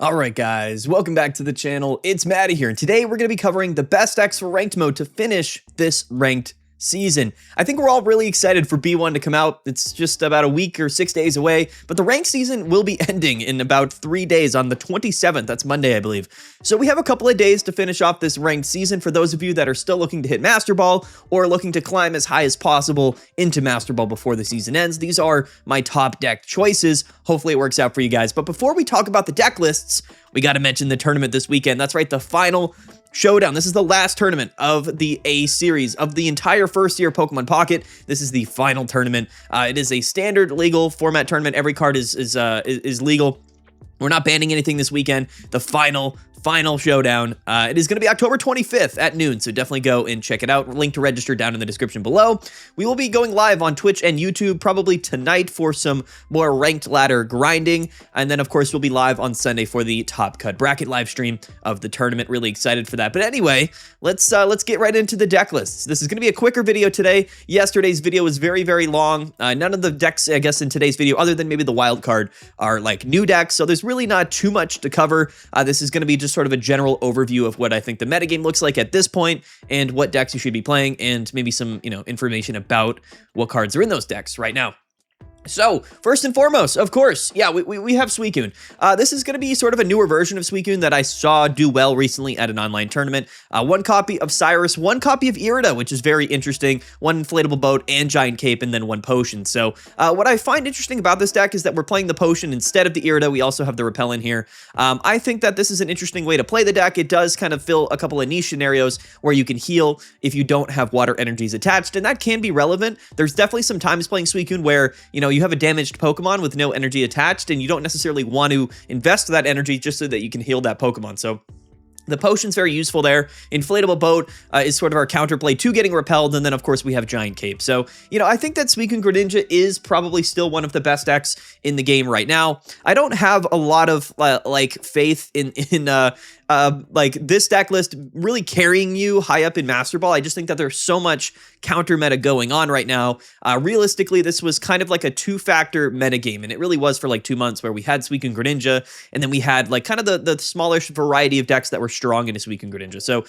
Alright guys, welcome back to the channel. It's Maddie here, and today we're going to be covering the best decks for ranked mode to finish this ranked season. I think we're all really excited for B1 to come out. It's just about a week or 6 days away, but the ranked season will be ending in about 3 days on the 27th. That's Monday, I believe. So we have a couple of days to finish off this ranked season for those of you that are still looking to hit Master Ball or looking to climb as high as possible into Master Ball before the season ends. These are my top deck choices. Hopefully it works out for you guys. But before we talk about the deck lists, we got to mention the tournament this weekend. That's right, the final showdown. This is the last tournament of the A series of the entire first year Pokemon Pocket. This is the final tournament. It is a standard legal format tournament. Every card is legal. We're not banning anything this weekend. The final showdown. It is going to be October 25th at noon, so definitely go and check it out. Link to register down in the description below. We will be going live on Twitch and YouTube probably tonight for some more ranked ladder grinding, and then of course we'll be live on Sunday for the Top Cut bracket live stream of the tournament. Really excited for that. But anyway, let's get right into the deck lists. This is going to be a quicker video today. Yesterday's video was very long. None of the decks, I guess, in today's video, other than maybe the wild card, are like new decks, so there's really not too much to cover. This is going to be just sort of a general overview of what I think the metagame looks like at this point and what decks you should be playing, and maybe some, information about what cards are in those decks right now. So, first and foremost, of course, yeah, we have Suicune. This is going to be sort of a newer version of Suicune that I saw do well recently at an online tournament. One copy of Cyrus, one copy of Irida, which is very interesting, one inflatable boat and giant cape, and then one potion. So, what I find interesting about this deck is that we're playing the potion instead of the Irida. We also have the repellent here. I think that this is an interesting way to play the deck. It does kind of fill a couple of niche scenarios where you can heal if you don't have water energies attached, and that can be relevant. There's definitely some times playing Suicune where, you have a damaged Pokemon with no energy attached, and you don't necessarily want to invest that energy just so that you can heal that Pokemon. So the potion's very useful there. Inflatable boat is sort of our counterplay to getting repelled, and then of course we have giant cape. So, I think that Suicune Greninja is probably still one of the best decks in the game right now. I don't have a lot of faith in this deck list really carrying you high up in Master Ball. I just think that there's so much counter meta going on right now. Realistically, this was kind of like a two-factor meta game, and it really was for like 2 months, where we had Suicune Greninja, and then we had like kind of the smallish variety of decks that were strong into Suicune Greninja. So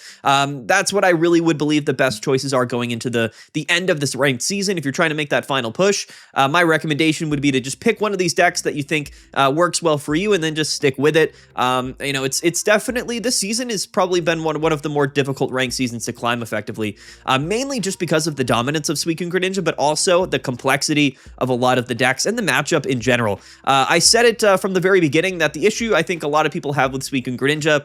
that's what I really would believe the best choices are going into the end of this ranked season. If you're trying to make that final push, my recommendation would be to just pick one of these decks that you think works well for you, and then just stick with it. It's definitely, this season has probably been one of the more difficult ranked seasons to climb effectively, mainly just because of the dominance of Suicune Greninja, but also the complexity of a lot of the decks and the matchup in general. I said it from the very beginning that the issue I think a lot of people have with Suicune Greninja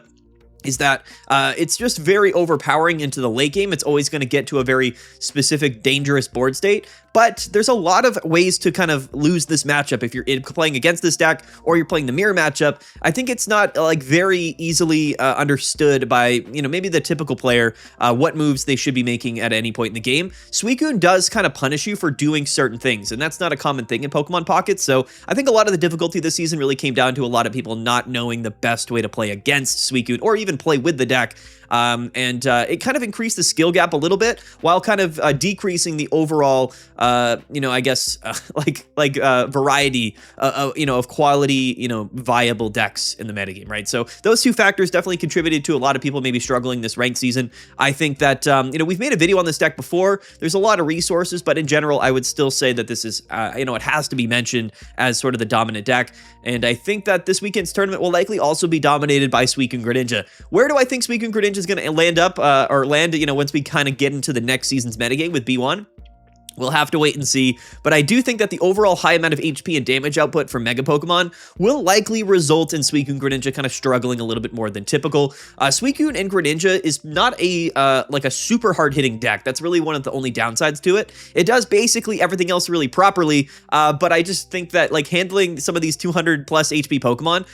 is that it's just very overpowering into the late game. It's always going to get to a very specific, dangerous board state, but there's a lot of ways to kind of lose this matchup if you're playing against this deck or you're playing the mirror matchup. I think it's not very easily understood by, maybe the typical player, what moves they should be making at any point in the game. Suicune does kind of punish you for doing certain things, and that's not a common thing in Pokemon Pocket. So I think a lot of the difficulty this season really came down to a lot of people not knowing the best way to play against Suicune or even play with the deck. It kind of increased the skill gap a little bit while kind of decreasing the overall, variety, of quality, viable decks in the metagame, right? So those two factors definitely contributed to a lot of people maybe struggling this ranked season. I think that, we've made a video on this deck before. There's a lot of resources, but in general, I would still say that this is, it has to be mentioned as sort of the dominant deck. And I think that this weekend's tournament will likely also be dominated by Suicune Greninja. Where do I think Suicune Greninja is going to land up, once we kind of get into the next season's metagame with B1? We'll have to wait and see, but I do think that the overall high amount of HP and damage output from Mega Pokemon will likely result in Suicune Greninja kind of struggling a little bit more than typical. Suicune and Greninja is not a super hard-hitting deck. That's really one of the only downsides to it. It does basically everything else really properly, but I just think that handling some of these 200 plus HP Pokemon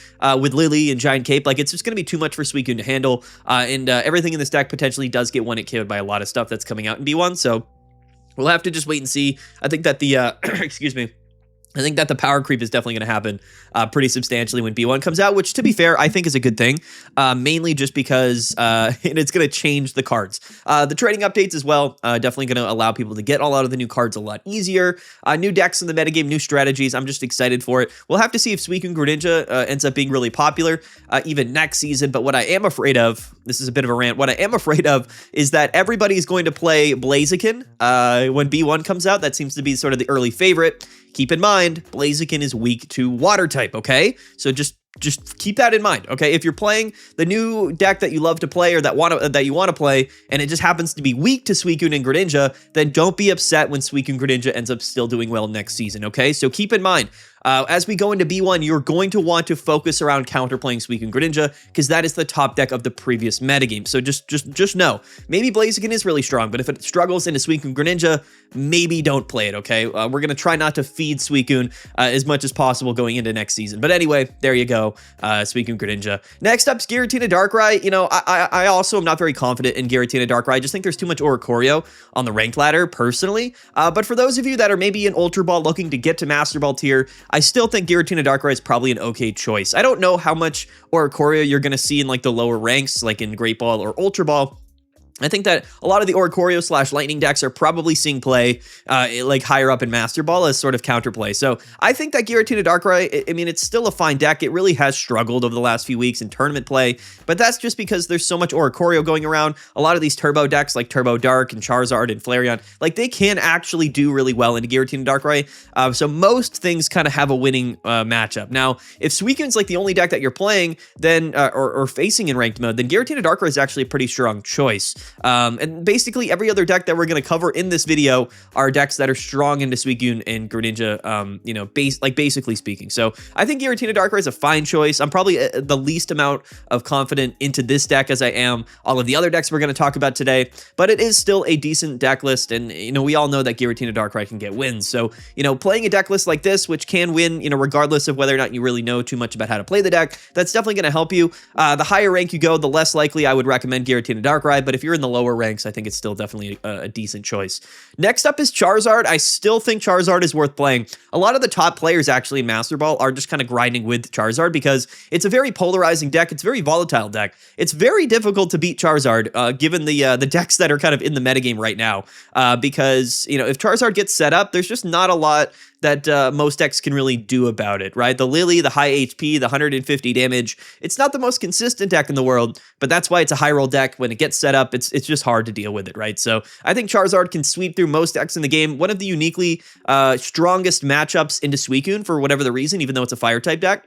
with Lily and Giant Cape, it's just going to be too much for Suicune to handle, and everything in this deck potentially does get one-hit KO'd by a lot of stuff that's coming out in B1, so we'll have to just wait and see. I think that the, excuse me, I think that the power creep is definitely going to happen pretty substantially when B1 comes out, which, to be fair, I think is a good thing, mainly just because it's going to change the cards. The trading updates as well, definitely going to allow people to get all out of the new cards a lot easier. New decks in the metagame, new strategies. I'm just excited for it. We'll have to see if Suicune Greninja ends up being really popular even next season, but what I am afraid of, this is a bit of a rant, what I am afraid of is that everybody's going to play Blaziken when B1 comes out. That seems to be sort of the early favorite. Keep in mind, Blaziken is weak to water type, okay? So just keep that in mind, okay? If you're playing the new deck that you love to play or that you want to play, and it just happens to be weak to Suicune and Greninja, then don't be upset when Suicune Greninja ends up still doing well next season, okay? So keep in mind, as we go into B1, you're going to want to focus around counterplaying Suicune Greninja because that is the top deck of the previous metagame. So just know, maybe Blaziken is really strong, but if it struggles into Suicune Greninja, maybe don't play it, okay? We're going to try not to feed Suicune as much as possible going into next season. But anyway, there you go, Suicune Greninja. Next up is Giratina Darkrai. You know, I also am not very confident in Giratina Darkrai. I just think there's too much Oricorio on the ranked ladder, personally. But for those of you that are maybe in Ultra Ball looking to get to Master Ball tier, I still think Giratina Darkrai is probably an okay choice. I don't know how much Oricorio you're going to see in like the lower ranks, like in Great Ball or Ultra Ball. I think that a lot of the Oricorio / Lightning decks are probably seeing play like higher up in Master Ball as sort of counterplay. So I think that Giratina Darkrai, I mean, it's still a fine deck. It really has struggled over the last few weeks in tournament play, but that's just because there's so much Oricorio going around. A lot of these turbo decks like Turbo Dark and Charizard and Flareon, like they can actually do really well into Giratina Darkrai. So most things kind of have a winning matchup. Now, if Suicune's like the only deck that you're playing, then or facing in ranked mode, then Giratina Darkrai is actually a pretty strong choice. And basically every other deck that we're going to cover in this video are decks that are strong into Suicune and Greninja, you know, basically speaking. So I think Giratina Darkrai is a fine choice. I'm probably the least amount of confident into this deck as I am all of the other decks we're going to talk about today, but it is still a decent deck list. And, you know, we all know that Giratina Darkrai can get wins. So, you know, playing a deck list like this, which can win, you know, regardless of whether or not you really know too much about how to play the deck, that's definitely going to help you. The higher rank you go, the less likely I would recommend Giratina Darkrai, but if you're in the lower ranks, I think it's still definitely a decent choice. Next up is Charizard. I still think Charizard is worth playing. A lot of the top players actually in Master Ball are just kind of grinding with Charizard because it's a very polarizing deck. It's a very volatile deck. It's very difficult to beat Charizard given the decks that are kind of in the metagame right now because, you know, if Charizard gets set up, there's just not a lot that most decks can really do about it, right? The Lily, the high HP, the 150 damage, it's not the most consistent deck in the world, but that's why it's a high roll deck. When it gets set up, it's just hard to deal with it, right? So I think Charizard can sweep through most decks in the game. One of the uniquely strongest matchups into Suicune for whatever the reason, even though it's a fire type deck.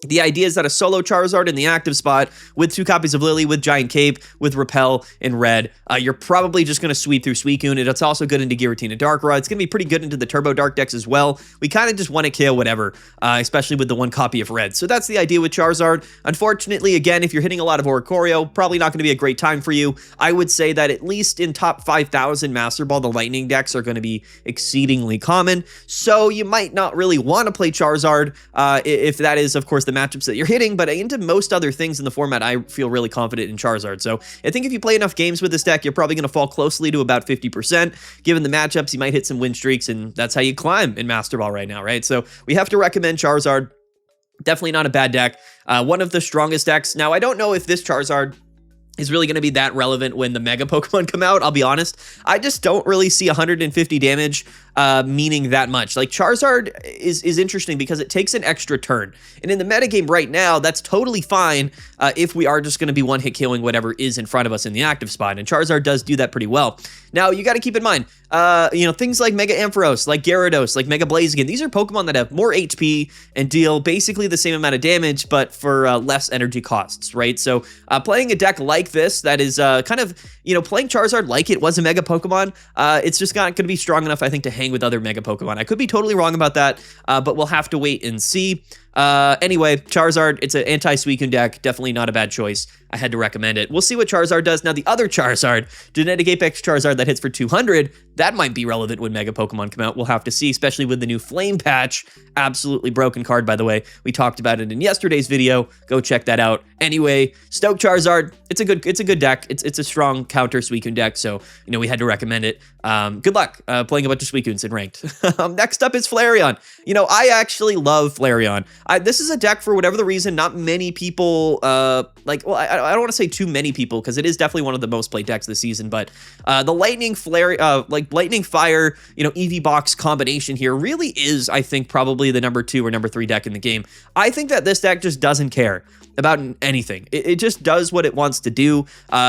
The idea is that a solo Charizard in the active spot with 2 copies of Lily, with Giant Cape, with Repel in red, you're probably just going to sweep through Suicune. It's also good into Giratina Darkrai. It's going to be pretty good into the Turbo Dark decks as well. We kind of just want to KO whatever, especially with the 1 copy of red. So that's the idea with Charizard. Unfortunately, again, if you're hitting a lot of Oricorio, probably not going to be a great time for you. I would say that at least in top 5,000 Master Ball, the Lightning decks are going to be exceedingly common. So you might not really want to play Charizard if that is, of course, the matchups that you're hitting, but into most other things in the format, I feel really confident in Charizard. So I think if you play enough games with this deck, you're probably going to fall closely to about 50%. Given the matchups, you might hit some win streaks, and that's how you climb in Master Ball right now, right? So we have to recommend Charizard. Definitely not a bad deck. One of the strongest decks. Now, I don't know if this Charizard is really going to be that relevant when the Mega Pokemon come out, I'll be honest. I just don't really see 150 damage meaning that much. Like, Charizard is interesting because it takes an extra turn. And in the metagame right now, that's totally fine if we are just going to be one-hit killing whatever is in front of us in the active spot. And Charizard does do that pretty well. Now, you got to keep in mind, you know, things like Mega Ampharos, like Gyarados, like Mega Blaziken, these are Pokemon that have more HP and deal basically the same amount of damage, but for less energy costs, right? So playing a deck like this that is kind of, you know, playing Charizard like it was a Mega Pokemon, it's just not going to be strong enough, I think, to hang with other Mega Pokemon. I could be totally wrong about that, but we'll have to wait and see. Anyway, Charizard, it's an anti-Suicune deck. Definitely not a bad choice. I had to recommend it. We'll see what Charizard does. Now, the other Charizard, Genetic Apex Charizard that hits for 200, that might be relevant when Mega Pokemon come out. We'll have to see, especially with the new Flame patch. Absolutely broken card, by the way. We talked about it in yesterday's video. Go check that out. Anyway, Stoke Charizard, it's a good deck. It's a strong counter Suicune deck, so, you know, we had to recommend it. Good luck playing a bunch of Suicunes in ranked. Next up is Flareon. You know, I actually love Flareon. This is a deck, for whatever the reason, not many people, I don't want to say too many people, because it is definitely one of the most played decks this season, but the Lightning Fire, you know, EV Box combination here really is, I think, probably the number 2 or number 3 deck in the game. I think that this deck just doesn't care about anything. It just does what it wants to do.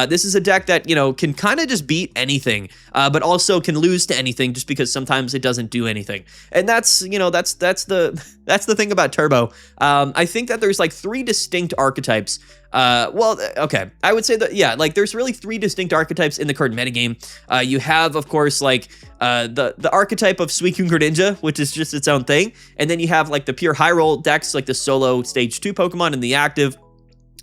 This is a deck that, you know, can kind of just beat anything, but also can lose to anything just because sometimes it doesn't do anything. And that's, you know, that's the thing about Turbo. I think that there's like 3 distinct archetypes. Okay, I would say that, yeah, like there's really 3 distinct archetypes in the current metagame. You have, of course, like the archetype of Suicune Greninja, which is just its own thing. And then you have like the pure high roll decks, like the solo stage 2 Pokemon and the active.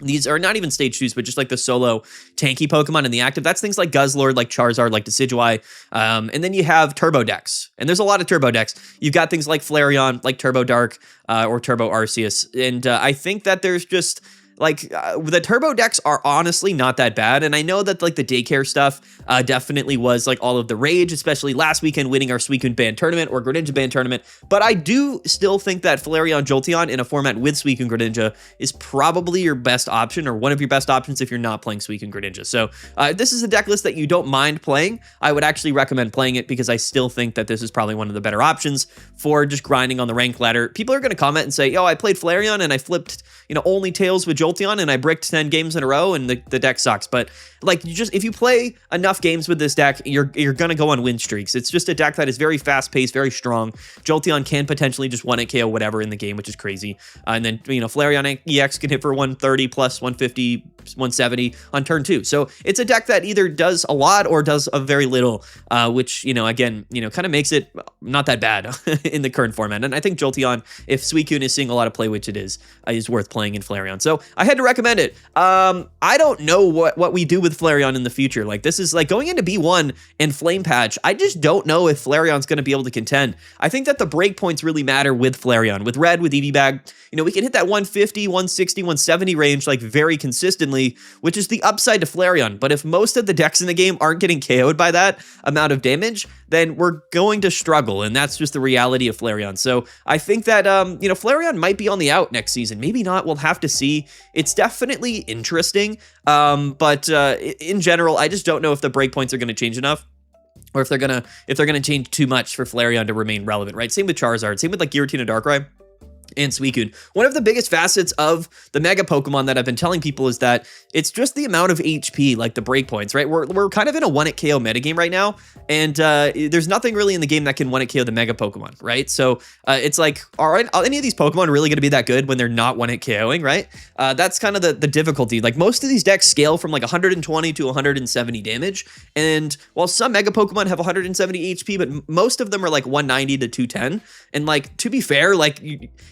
These are not even stage 2s, but just like the solo tanky Pokemon in the active. That's things like Guzzlord, like Charizard, like Decidueye. And then you have Turbo decks. And there's a lot of Turbo decks. You've got things like Flareon, like Turbo Dark, or Turbo Arceus. And I think that there's just... like, the Turbo decks are honestly not that bad, and I know that, like, the daycare stuff definitely was, like, all of the rage, especially last weekend winning our Suicune Band Tournament or Greninja Band Tournament, but I do still think that Flareon Jolteon in a format with Suicune Greninja is probably your best option, or one of your best options if you're not playing Suicune Greninja. So, if this is a deck list that you don't mind playing, I would actually recommend playing it, because I still think that this is probably one of the better options for just grinding on the rank ladder. People are going to comment and say, yo, I played Flareon and I flipped, you know, only tails with Jolteon, and I bricked 10 games in a row, and the deck sucks. But like, if you play enough games with this deck, you're gonna go on win streaks. It's just a deck that is very fast paced, very strong. Jolteon can potentially just 1-hit KO whatever in the game, which is crazy. And then, you know, Flareon EX can hit for 130 plus 150, 170 on turn 2. So it's a deck that either does a lot or does a very little, which, you know, again, you know, kind of makes it not that bad in the current format. And I think Jolteon, if Suicune is seeing a lot of play, which it is worth playing in Flareon. So I had to recommend it. I don't know what we do with Flareon in the future. Like, this is like going into B1 and Flame Patch. I just don't know if Flareon's going to be able to contend. I think that the breakpoints really matter with Flareon. With Red, with EV Bag, you know, we can hit that 150, 160, 170 range like very consistently, which is the upside to Flareon. But if most of the decks in the game aren't getting KO'd by that amount of damage, then we're going to struggle, and that's just the reality of Flareon. So I think that, you know, Flareon might be on the out next season. Maybe not. We'll have to see. It's definitely interesting, but in general, I just don't know if the breakpoints are going to change enough, or if they're gonna change too much for Flareon to remain relevant, right? Same with Charizard. Same with like Giratina, Darkrai, and Suicune. One of the biggest facets of the Mega Pokemon that I've been telling people is that it's just the amount of HP, like the breakpoints, right? We're kind of in a 1-hit KO metagame right now, and there's nothing really in the game that can 1-hit KO the Mega Pokemon, right? So it's like, are any of these Pokemon really going to be that good when they're not 1-hit KOing, right? That's kind of the difficulty. Like, most of these decks scale from like 120 to 170 damage, and while some Mega Pokemon have 170 HP, but most of them are like 190 to 210, and like, to be fair, like,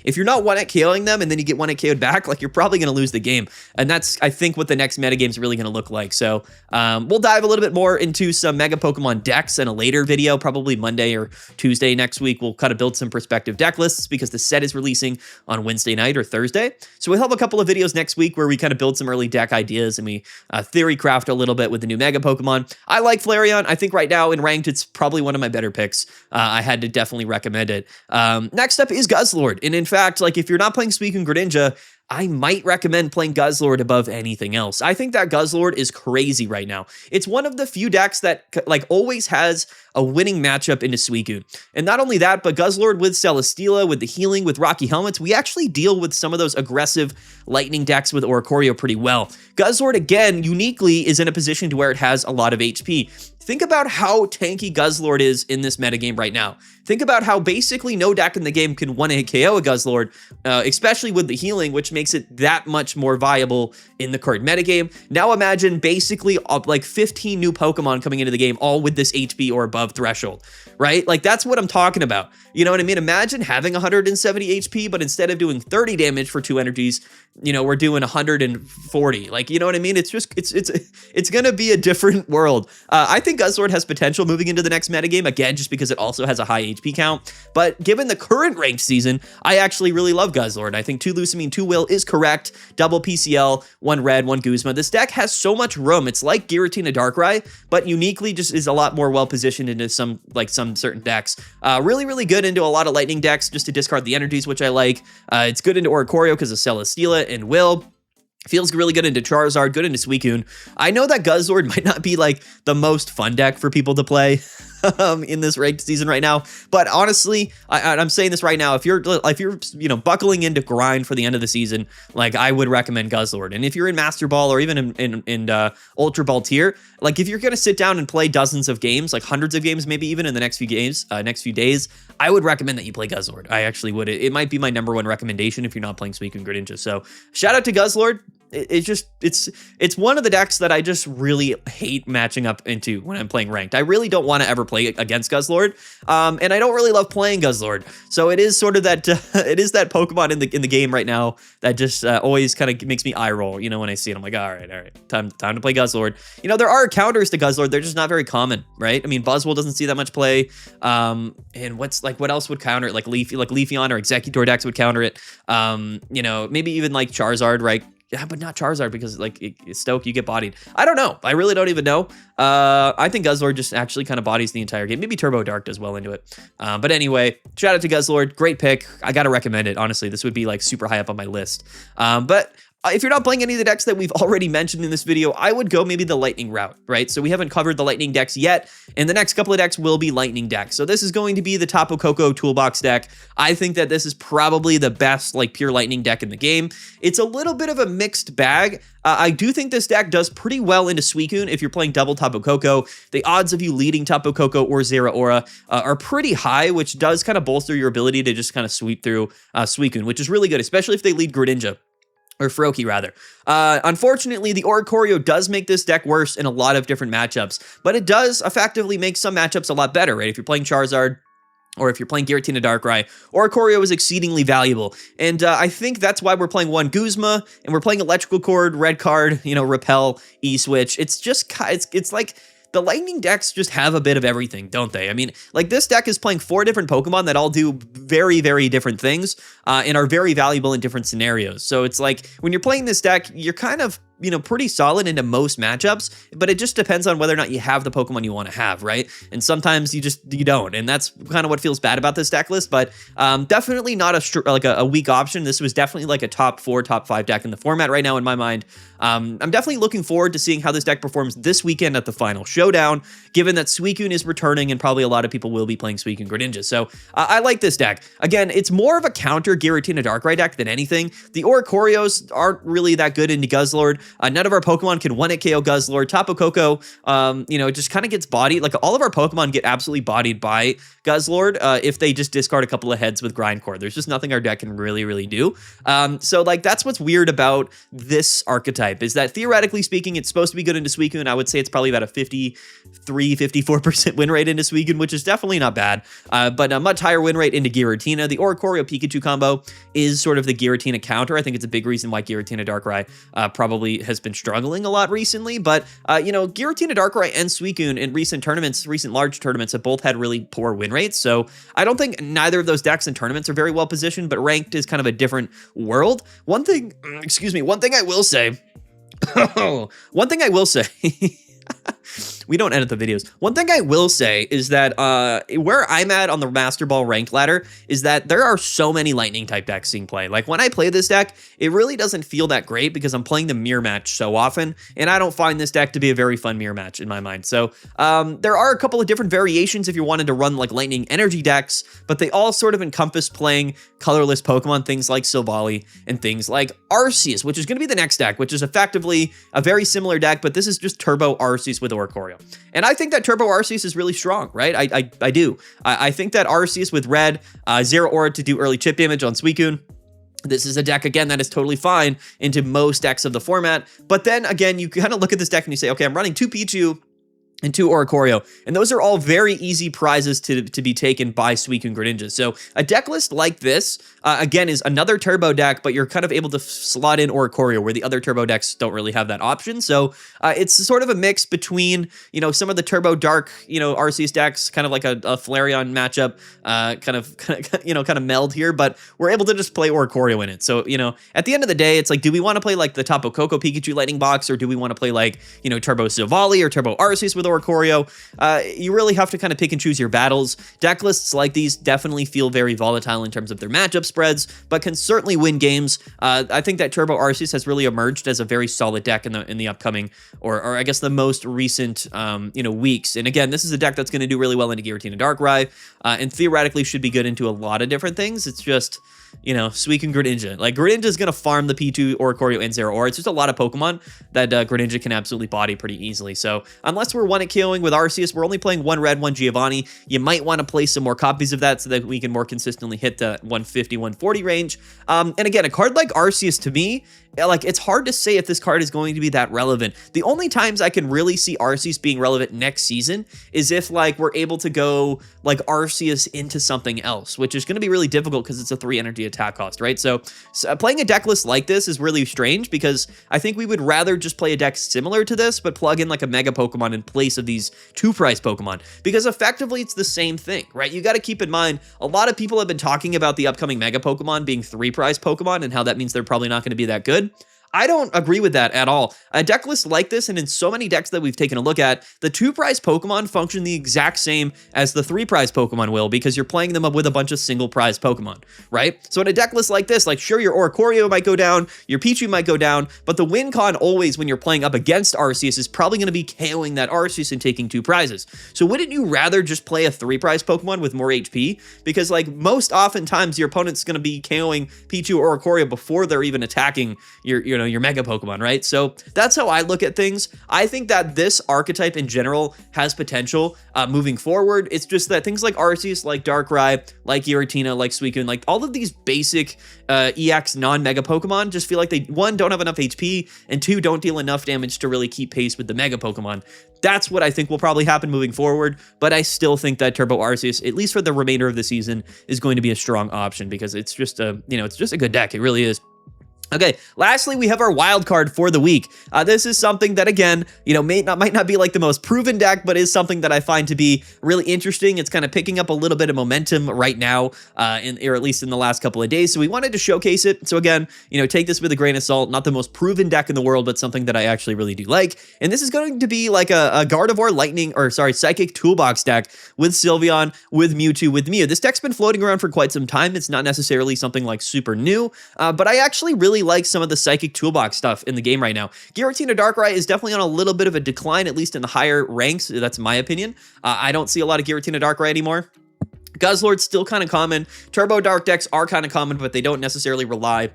if you're not 1-hit KOing them and then you get 1-hit KO'd back, like, you're probably going to lose the game. And that's, I think, what the next metagame is really going to look like. So we'll dive a little bit more into some Mega Pokemon decks in a later video, probably Monday or Tuesday next week. We'll kind of build some perspective deck lists because the set is releasing on Wednesday night or Thursday. So we'll have a couple of videos next week where we kind of build some early deck ideas and we theory craft a little bit with the new Mega Pokemon. I like Flareon. I think right now in ranked, it's probably one of my better picks. I had to definitely recommend it. Next up is Guzzlord. And in fact, like, if you're not playing Suicune Greninja, I might recommend playing Guzzlord above anything else. I think that Guzzlord is crazy right now. It's one of the few decks that like always has a winning matchup into Suicune. And not only that, but Guzzlord with Celesteela, with the healing, with Rocky Helmets, we actually deal with some of those aggressive lightning decks with Oricorio pretty well. Guzzlord, again, uniquely is in a position to where it has a lot of HP. Think about how tanky Guzzlord is in this metagame right now. Think about how basically no deck in the game can 1-hit KO a Guzzlord, especially with the healing, which makes it that much more viable in the current metagame. Now imagine basically like 15 new Pokemon coming into the game, all with this HP or above threshold, right? Like that's what I'm talking about. You know what I mean? Imagine having 170 HP, but instead of doing 30 damage for 2 energies, you know, we're doing 140. Like, you know what I mean? It's just, it's going to be a different world. I think Guzzlord has potential moving into the next metagame, again, just because it also has a high HP count. But given the current ranked season, I actually really love Guzzlord. I think 2 Lusamine, 2 Will is correct. Double PCL, 1 Red, 1 Guzma. This deck has so much room. It's like Giratina Darkrai, but uniquely just is a lot more well positioned into some certain decks. Really, really good into a lot of lightning decks just to discard the energies, which I like. It's good into Oricorio because of Celesteela and Will. Feels really good into Charizard, good into Suicune. I know that Guzzlord might not be like the most fun deck for people to play in this ranked season right now, but honestly, I'm saying this right now, if you're you know, buckling into grind for the end of the season, like I would recommend Guzzlord. And if you're in Master Ball or even in Ultra Ball tier, like if you're gonna sit down and play dozens of games, like hundreds of games, maybe even in the next few days, I would recommend that you play Guzzlord. I actually would. It might be my #1 recommendation if you're not playing Suicune Greninja. So shout out to Guzzlord. It's one of the decks that I just really hate matching up into when I'm playing ranked. I really don't want to ever play against Guzzlord, and I don't really love playing Guzzlord. So it is sort of that it is that Pokemon in the game right now that just always kind of makes me eye roll. You know, when I see it, I'm like, all right, time to play Guzzlord. You know, there are counters to Guzzlord. They're just not very common, right? I mean, Buzzwole doesn't see that much play, and what else would counter it? Like Leafeon or Executor decks would counter it. You know, maybe even like Charizard, right? Yeah, but not Charizard because like Stoke, you get bodied. I don't know. I really don't even know. I think Guzzlord just actually kind of bodies the entire game. Maybe Turbo Dark does well into it. But anyway, shout out to Guzzlord. Great pick. I got to recommend it. Honestly, this would be like super high up on my list. But if you're not playing any of the decks that we've already mentioned in this video, I would go maybe the lightning route, right? So we haven't covered the lightning decks yet, and the next couple of decks will be lightning decks. So this is going to be the Tapu Koko toolbox deck. I think that this is probably the best like pure lightning deck in the game. It's a little bit of a mixed bag. I do think this deck does pretty well into Suicune if you're playing double Tapu Koko. The odds of you leading Tapu Koko or Zeraora are pretty high, which does kind of bolster your ability to just kind of sweep through Suicune, which is really good, especially if they lead Greninja. Or Froakie, rather. Unfortunately, the Oricorio does make this deck worse in a lot of different matchups, but it does effectively make some matchups a lot better, right? If you're playing Charizard, or if you're playing Giratina Darkrai, Oricorio is exceedingly valuable. And I think that's why we're playing 1 Guzma, and we're playing Electrical Cord, Red Card, you know, Repel, E-Switch. It's just, it's like, the lightning decks just have a bit of everything, don't they? I mean, like this deck is playing 4 different Pokemon that all do very, very different things and are very valuable in different scenarios. So it's like when you're playing this deck, you're kind of, you know, pretty solid into most matchups, but it just depends on whether or not you have the Pokemon you want to have, right? And sometimes you don't, and that's kind of what feels bad about this deck list, but definitely not a weak option. This was definitely like a top 4, top 5 deck in the format right now in my mind. I'm definitely looking forward to seeing how this deck performs this weekend at the final showdown, given that Suicune is returning and probably a lot of people will be playing Suicune Greninja. So I like this deck. Again, it's more of a counter Giratina Darkrai deck than anything. The Oricorios aren't really that good into Guzzlord. None of our Pokemon can 1-hit KO Guzzlord. Tapu Koko, you know, it just kind of gets bodied. Like all of our Pokemon get absolutely bodied by Guzzlord if they just discard a couple of heads with Grindcore. There's just nothing our deck can really do. So like that's what's weird about this archetype is that theoretically speaking, it's supposed to be good into Suicune. I would say it's probably about a 53-54% win rate into Suicune, which is definitely not bad. But a much higher win rate into Giratina. The Oricorio Pikachu combo is sort of the Giratina counter. I think it's a big reason why Giratina Darkrai probably has been struggling a lot recently, but you know, Giratina Darkrai and Suicune in recent large tournaments have both had really poor win rates, so I don't think neither of those decks in tournaments are very well positioned, but ranked is kind of a different world. One thing I will say, we don't edit the videos. One thing I will say is that where I'm at on the Master Ball ranked ladder is that there are so many lightning type decks seeing play. Like when I play this deck, it really doesn't feel that great because I'm playing the mirror match so often, and I don't find this deck to be a very fun mirror match in my mind. So there are a couple of different variations if you wanted to run like lightning energy decks, but they all sort of encompass playing colorless Pokemon, things like Silvally and things like Arceus, which is going to be the next deck, which is effectively a very similar deck, but this is just Turbo Arceus with Oricorio. And I think that Turbo Arceus is really strong, right? I do. I think that Arceus with red, Zeraora to do early chip damage on Suicune, This is a deck, again, that is totally fine into most decks of the format. But then, again, you kind of look at this deck and you say, okay, I'm running 2 Pichu and 2 Oricorio, and those are all very easy prizes to be taken by Suicune Greninja. So a deck list like this, again, is another turbo deck, but you're kind of able to slot in Oricorio, where the other turbo decks don't really have that option. So it's sort of a mix between, you know, some of the turbo dark, you know, Arceus decks, kind of like a Flareon matchup, kind of meld here, but we're able to just play Oricorio in it. So, you know, at the end of the day, it's like, do we want to play like the Tapu Koko Pikachu Lightning Box, or do we want to play like, you know, Turbo Silvally or Turbo Arceus with Oricorio? You really have to kind of pick and choose your battles. Deck lists like these definitely feel very volatile in terms of their matchup spreads, but can certainly win games. I think that Turbo Arceus has really emerged as a very solid deck in the upcoming, or I guess the most recent, you know, weeks. And again, this is a deck that's going to do really well into Giratina Darkrai, and theoretically should be good into a lot of different things. It's just, you know, Suicune Greninja. Like, Greninja is going to farm the P2, Oricorio, and Zeraora. It's just a lot of Pokemon that Greninja can absolutely body pretty easily. So unless we're 1-hit KOing with Arceus, we're only playing 1 red, 1 Giovanni. You might want to play some more copies of that so that we can more consistently hit the 150, 140 range. And again, a card like Arceus, to me, like, it's hard to say if this card is going to be that relevant. The only times I can really see Arceus being relevant next season is if, like, we're able to go, like, Arceus into something else, which is going to be really difficult because it's a 3 energy attack cost, right? So playing a deck list like this is really strange, because I think we would rather just play a deck similar to this, but plug in, like, a Mega Pokemon in place of these 2-price Pokemon, because effectively it's the same thing, right? You got to keep in mind, a lot of people have been talking about the upcoming Mega Pokemon being 3-price Pokemon and how that means they're probably not going to be that good. I don't agree with that at all. A deck list like this, and in so many decks that we've taken a look at, the 2-price Pokemon function the exact same as the 3-price Pokemon will, because you're playing them up with a bunch of single-prize Pokemon, right? So in a deck list like this, like, sure, your Oricorio might go down, your Pichu might go down, but the win con always when you're playing up against Arceus is probably going to be KOing that Arceus and taking 2 prizes. So wouldn't you rather just play a 3-price Pokemon with more HP? Because, like, most oftentimes your opponent's going to be KOing Pichu or Oricorio before they're even attacking your Mega Pokemon, right? So that's how I look at things. I think that this archetype in general has potential moving forward. It's just that things like Arceus, like Darkrai, like Giratina, like Suicune, like all of these basic EX non-Mega Pokemon just feel like they, 1, don't have enough HP, and 2, don't deal enough damage to really keep pace with the Mega Pokemon. That's what I think will probably happen moving forward, but I still think that Turbo Arceus, at least for the remainder of the season, is going to be a strong option, because it's just a, you know, it's just a good deck. It really is. Okay, lastly, we have our wild card for the week. This is something that, again, you know, might not be like the most proven deck, but is something that I find to be really interesting. It's kind of picking up a little bit of momentum right now, or at least in the last couple of days. So we wanted to showcase it. So again, you know, take this with a grain of salt. Not the most proven deck in the world, but something that I actually really do like. And this is going to be like a Gardevoir Psychic Toolbox deck with Sylveon, with Mewtwo, with Mew. This deck's been floating around for quite some time. It's not necessarily something like super new, but I actually really like some of the Psychic Toolbox stuff in the game right now. Giratina Darkrai is definitely on a little bit of a decline, at least in the higher ranks. That's my opinion. I don't see a lot of Giratina Darkrai anymore. Guzzlord's still kind of common. Turbo Dark decks are kind of common, but they don't necessarily rely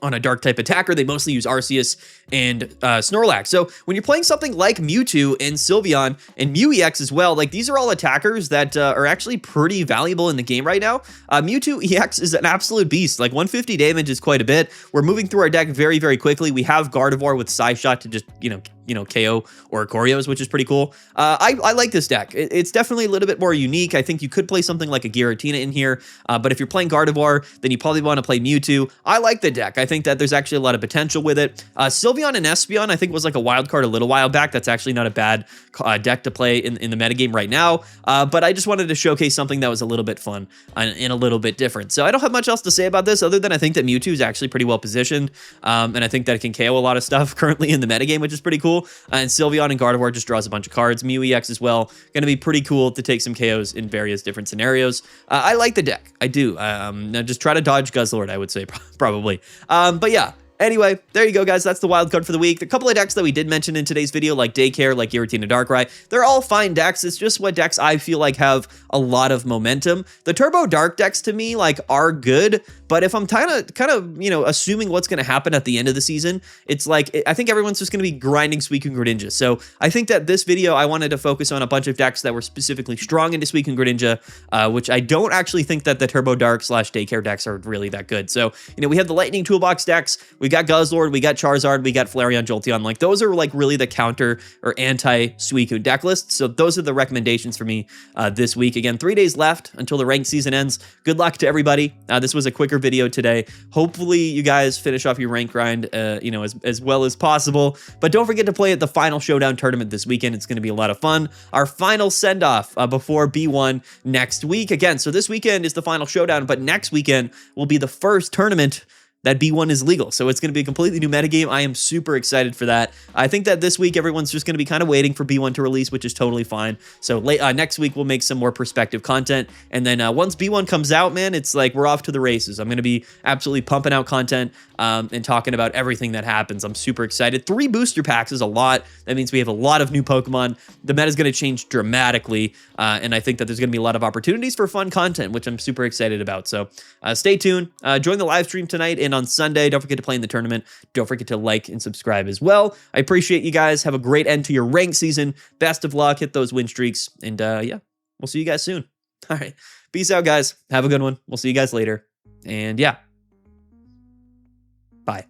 on a dark type attacker. They mostly use Arceus and Snorlax. So when you're playing something like Mewtwo and Sylveon and Mew EX as well, like, these are all attackers that are actually pretty valuable in the game right now. Mewtwo EX is an absolute beast. Like, 150 damage is quite a bit. We're moving through our deck very, very quickly. We have Gardevoir with Psyshot to just, you know, KO Oricorios, which is pretty cool. I like this deck. It's definitely a little bit more unique. I think you could play something like a Giratina in here, but if you're playing Gardevoir, then you probably want to play Mewtwo. I like the deck. I think that there's actually a lot of potential with it. Sylveon and Espeon, I think, was like a wild card a little while back. That's actually not a bad deck to play in the metagame right now, but I just wanted to showcase something that was a little bit fun and a little bit different. So I don't have much else to say about this other than I think that Mewtwo is actually pretty well positioned, and I think that it can KO a lot of stuff currently in the metagame, which is pretty cool. And Sylveon and Gardevoir just draws a bunch of cards. Mew EX as well. Going to be pretty cool to take some KOs in various different scenarios. I like the deck. I do. Now just try to dodge Guzzlord, I would say, probably. But yeah. Anyway, there you go, guys. That's the wild card for the week. A couple of decks that we did mention in today's video, like Daycare, like Giratina, Darkrai, they're all fine decks. It's just what decks I feel like have a lot of momentum. The Turbo Dark decks to me like are good, but if I'm kind of assuming what's going to happen at the end of the season, it's like I think everyone's just going to be grinding Suicune Greninja. So I think that this video I wanted to focus on a bunch of decks that were specifically strong into Suicune Greninja, which I don't actually think that the Turbo Dark / Daycare decks are really that good. So we have the Lightning Toolbox decks. We got Guzzlord, we got Charizard, we got Flareon, Jolteon. Like those are like really the counter or anti Suicune deck lists. So those are the recommendations for me this week. Again, 3 days left until the ranked season ends. Good luck to everybody. This was a quicker video today. Hopefully you guys finish off your rank grind, as well as possible. But don't forget to play at the final showdown tournament this weekend. It's going to be a lot of fun. Our final send off before B1 next week. Again, so this weekend is the final showdown, but next weekend will be the first tournament that B1 is legal. So it's going to be a completely new metagame. I am super excited for that. I think that this week, everyone's just going to be kind of waiting for B1 to release, which is totally fine. So next week, we'll make some more perspective content. And then once B1 comes out, man, it's like we're off to the races. I'm going to be absolutely pumping out content and talking about everything that happens. I'm super excited. 3 booster packs is a lot. That means we have a lot of new Pokemon. The meta is going to change dramatically. And I think that there's going to be a lot of opportunities for fun content, which I'm super excited about. So stay tuned. Join the live stream tonight and on Sunday. Don't forget to play in the tournament. Don't forget to like and subscribe as well. I appreciate you guys. Have a great end to your ranked season. Best of luck. Hit those win streaks. And yeah, we'll see you guys soon. All right. Peace out, guys. Have a good one. We'll see you guys later. And yeah. Bye.